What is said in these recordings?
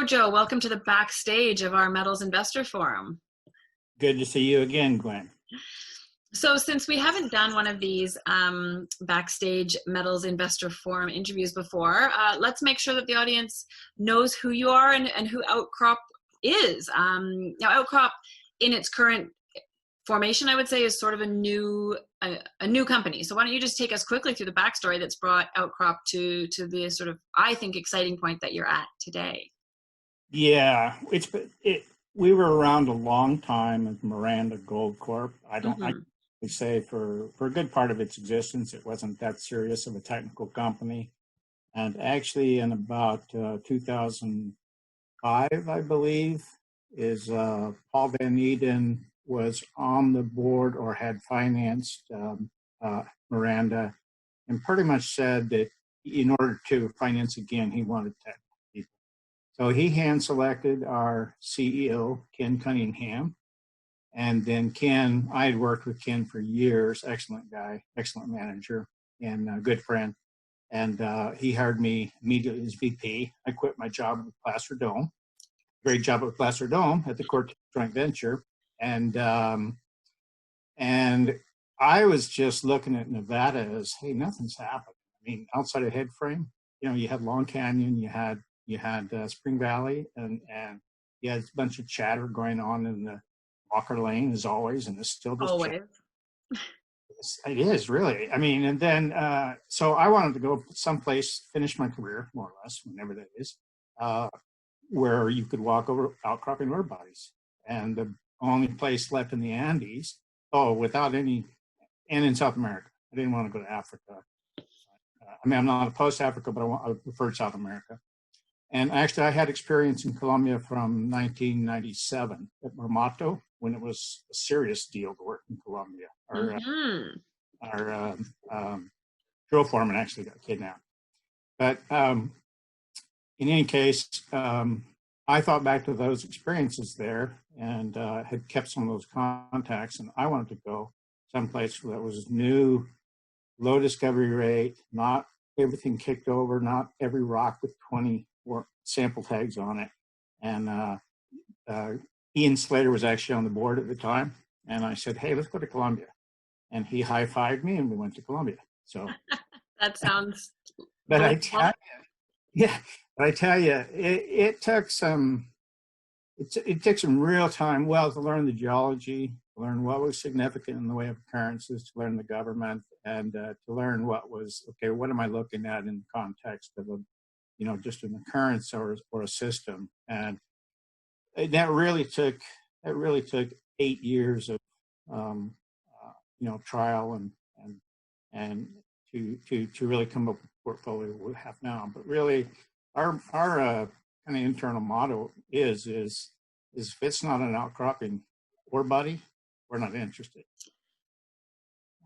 Joe. Welcome to the backstage of our Metals Investor Forum. Good to see you again, Gwen. So since we haven't done one of these backstage Metals Investor Forum interviews before, let's make sure that the audience knows who you are and who Outcrop is. Now, Outcrop, in its current formation, I would say, is sort of a new company. So why don't you just take us quickly through the backstory that's brought Outcrop to the sort of, I think, exciting point that you're at today. Yeah, we were around a long time as Miranda Gold Corp. I can say for a good part of its existence, it wasn't that serious of a technical company. And actually in about 2005, I believe, is Paul Van Eden was on the board or had financed Miranda, and pretty much said that in order to finance again, he wanted technical people. So he hand selected our CEO, Ken Cunningham. And then Ken, I had worked with Ken for years, excellent guy, excellent manager, and a good friend. And he hired me immediately as VP. I quit my job with Placer Dome, great job with Placer Dome at the Corp joint venture. And I was just looking at Nevada as, hey, nothing's happened. I mean, outside of Headframe, you had Long Canyon, you had Spring Valley, and you had a bunch of chatter going on in the Walker Lane, as always, and it's still just always. It is really. I mean, and then so I wanted to go someplace, finish my career more or less, whenever that is, where you could walk over outcropping ore bodies, and the only place left in the Andes, and in South America. I didn't want to go to Africa. I mean, I'm not opposed to Africa, but I prefer South America. And actually, I had experience in Colombia from 1997 at Marmato, when it was a serious deal to work in Colombia. Our drill foreman actually got kidnapped. But in any case, I thought back to those experiences there and had kept some of those contacts, and I wanted to go someplace that was new, low discovery rate, not everything kicked over, not every rock with 20 sample tags on it. And Ian Slater was actually on the board at the time, and I said, hey, let's go to Colombia. And he high-fived me, and we went to Colombia. So that sounds but I tell you, it took some real time, to learn the geology, to learn what was significant in the way of occurrences, to learn the government, and to learn what was, okay, what am I looking at in the context of just an occurrence or a system. And that really took 8 years of trial and to really come up with the portfolio we have now. But really, our kind of internal motto is if it's not an outcropping ore body, we're not interested.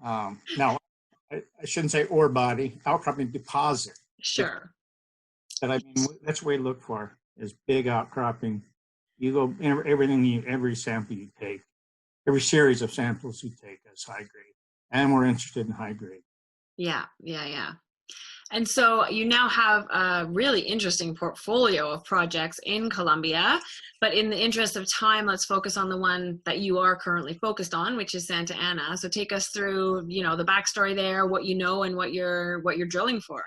Now, I shouldn't say ore body, outcropping deposit. Sure. But I mean, that's what we look for, is big outcropping. You go, every sample you take, every series of samples you take is high grade. And we're interested in high grade. Yeah. And so you now have a really interesting portfolio of projects in Colombia, but in the interest of time, let's focus on the one that you are currently focused on, which is Santa Ana. So take us through, the backstory there, what you know and what you're drilling for.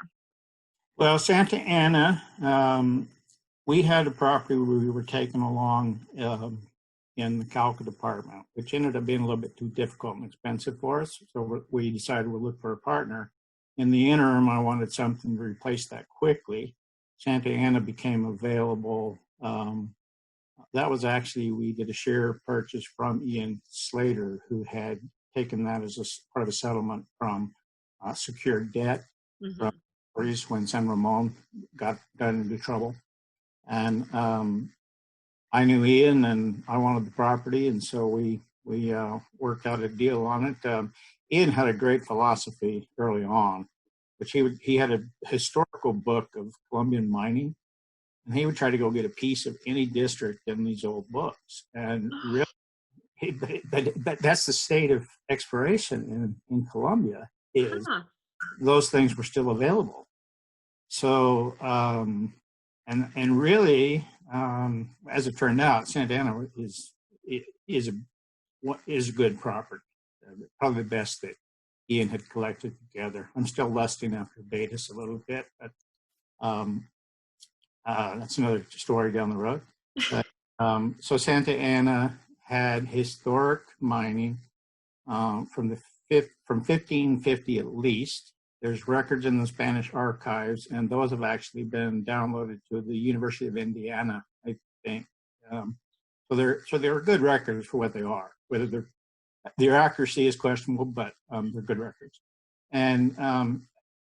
Well, Santa Ana, we had a property we were taking along in the Cauca department, which ended up being a little bit too difficult and expensive for us. So we decided we'd look for a partner. In the interim, I wanted something to replace that quickly. Santa Ana became available. That was actually, we did a share purchase from Ian Slater, who had taken that as a part of a settlement from secured debt from when San Ramon got into trouble. And I knew Ian, and I wanted the property, and so we worked out a deal on it. Ian had a great philosophy early on, which he had a historical book of Colombian mining, and he would try to go get a piece of any district in these old books. And really, but that's the state of exploration in Colombia, is those things were still available. So, and really, as it turned out, Santa Ana is a good property. Probably the best that Ian had collected together. I'm still lusting after Betis a little bit, but that's another story down the road. But, so Santa Ana had historic mining from 1550 at least. There's records in the Spanish archives, and those have actually been downloaded to the University of Indiana, I think. So they're good records for what they are. Whether their accuracy is questionable, but they're good records. And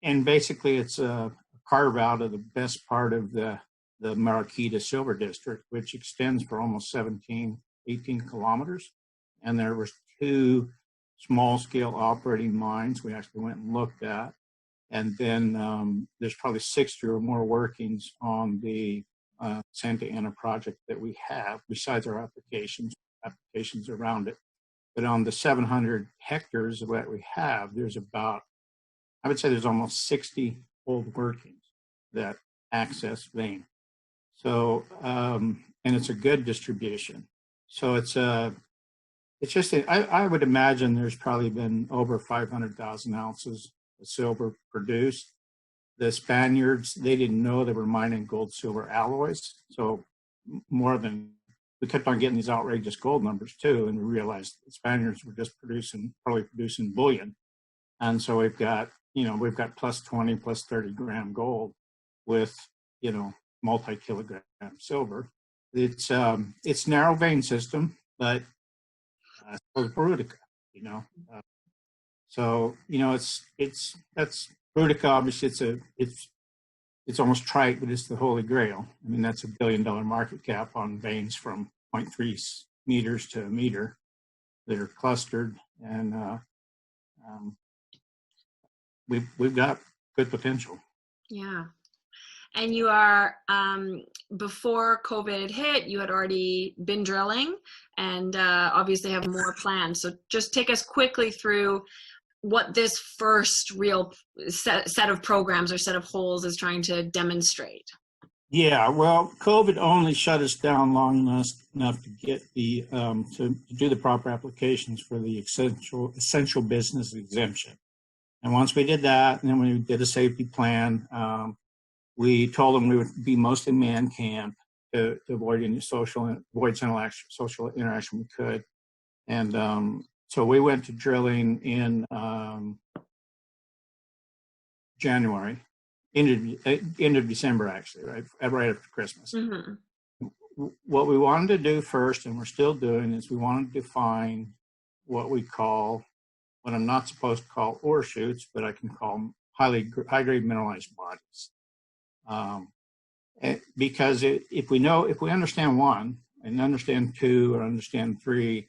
basically, it's a carve out of the best part of the Mariquita Silver District, which extends for almost 18 kilometers. And there was 2 small-scale operating mines we actually went and looked at. And then there's probably 60 or more workings on the Santa Ana project that we have, besides our applications around it. But on the 700 hectares that we have, there's about, I would say there's almost 60 old workings that access vein. So, and it's a good distribution. So it's just, I would imagine there's probably been over 500,000 ounces of silver produced. The Spaniards, they didn't know they were mining gold silver alloys. So we kept on getting these outrageous gold numbers too. And we realized the Spaniards were just probably producing bullion. And so we've got plus 20, plus 30 gram gold with, multi-kilogram silver. It's narrow vein system, but so is Brutica, that's Brutica. Obviously, it's almost trite, but it's the Holy Grail. I mean, that's $1 billion market cap on veins from 0.3 meters to a meter that are clustered, and we've got good potential. Yeah. And you are, before COVID hit, you had already been drilling and obviously have more planned. So just take us quickly through what this first real set of programs or set of holes is trying to demonstrate. Yeah, well, COVID only shut us down long enough to get the to do the proper applications for the essential business exemption. And once we did that, and then we did a safety plan, we told them we would be mostly man camp to avoid any social interaction we could. And so we went to drilling in January, end of December, actually, right after Christmas. Mm-hmm. What we wanted to do first, and we're still doing, is we wanted to define what I'm not supposed to call ore shoots, but I can call them high-grade mineralized bodies. Because if we understand 1 and understand 2 or understand 3,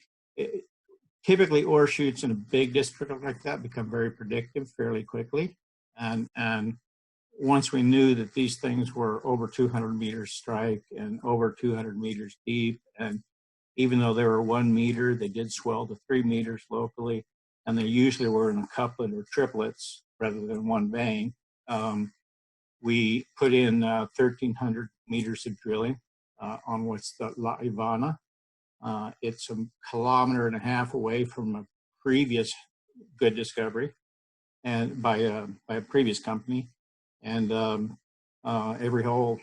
typically ore shoots in a big district like that become very predictive fairly quickly. And once we knew that these things were over 200 meters strike and over 200 meters deep, and even though they were 1 meter, they did swell to 3 meters locally, and they usually were in a couplet or triplets rather than one vein. We put in 1,300 meters of drilling on what's the La Ivana. It's 1.5 kilometers away from a previous good discovery, and by a previous company. And every hole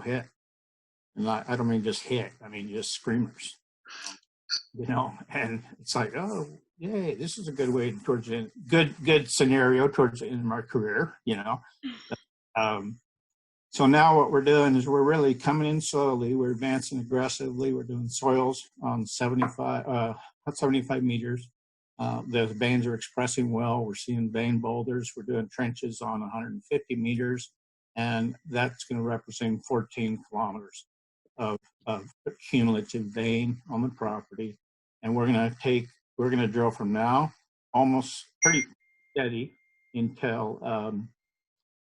hit. And I don't mean just hit, I mean just screamers. And it's like, oh, yay, this is a good way towards the good scenario towards the end of my career, So now what we're doing is we're really coming in slowly. We're advancing aggressively. We're doing soils on 75 meters. The veins are expressing well. We're seeing vein boulders. We're doing trenches on 150 meters, and that's going to represent 14 kilometers of cumulative vein on the property. And we're going to drill from now almost pretty steady until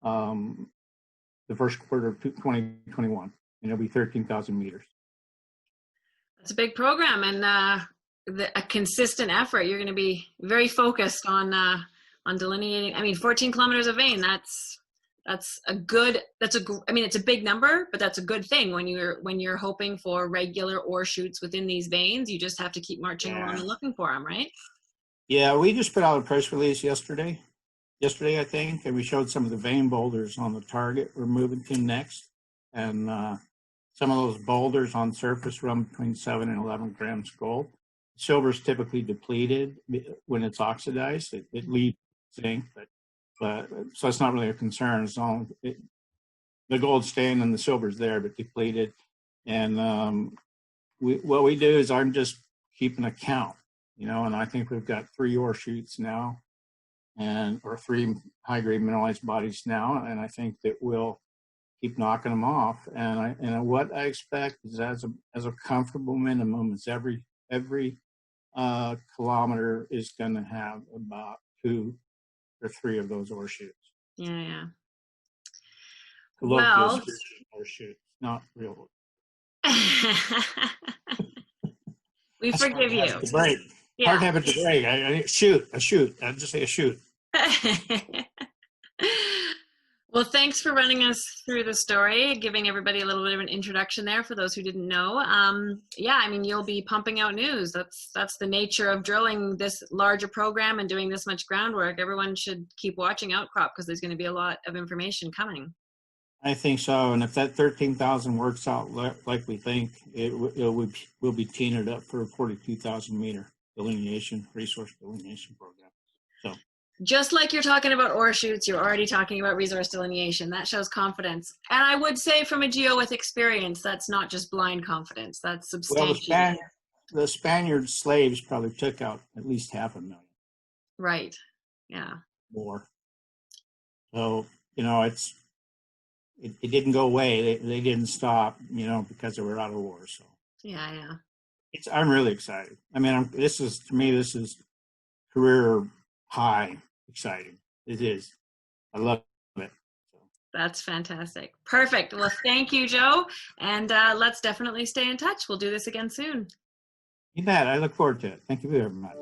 the first quarter of 2021, and it'll be 13,000 meters. That's a big program, and a consistent effort. You're going to be very focused on delineating. I mean, 14 kilometers of vein. That's That's a good, I mean, it's a big number, but that's a good thing when you're hoping for regular ore shoots within these veins. You just have to keep marching along and looking for them, right? Yeah, we just put out a press release yesterday, I think, and we showed some of the vein boulders on the target we're moving to next. And some of those boulders on surface run between 7 and 11 grams gold. Silver is typically depleted when it's oxidized. It leaves zinc, but so it's not really a concern. As long as the gold's staying and the silver's there, but depleted. And what we do is I'm just keeping a count, and I think we've got 3 ore shoots now, or 3 high-grade mineralized bodies now, and I think that we'll keep knocking them off. And what I expect is as a comfortable minimum is every kilometer is going to have about 2 or 3 of those ore shoots. Yeah. Well, ore shoots, not real. We forgive you. To break. Yeah. Hard habit to break. I shoot. I'd just say a shoot. Well, thanks for running us through the story, giving everybody a little bit of an introduction there for those who didn't know. Yeah, I mean, you'll be pumping out news. That's the nature of drilling this larger program and doing this much groundwork. Everyone should keep watching Outcrop because there's going to be a lot of information coming. I think so, and if that 13,000 works out like we think, we'll be teeing it up for a 42,000 meter resource delineation program. So. Just like you're talking about ore shoots, you're already talking about resource delineation. That shows confidence. And I would say from a geo with experience, that's not just blind confidence. That's substantial. Well, the Spaniard slaves probably took out at least 500,000. Right. Yeah. More. So, it didn't go away. They didn't stop, because they were out of war. So. Yeah. I'm really excited. I mean, this is career high exciting. It is. I love it. So. That's fantastic. Perfect. Well, thank you, Joe. And let's definitely stay in touch. We'll do this again soon. You bet. I look forward to it. Thank you very much.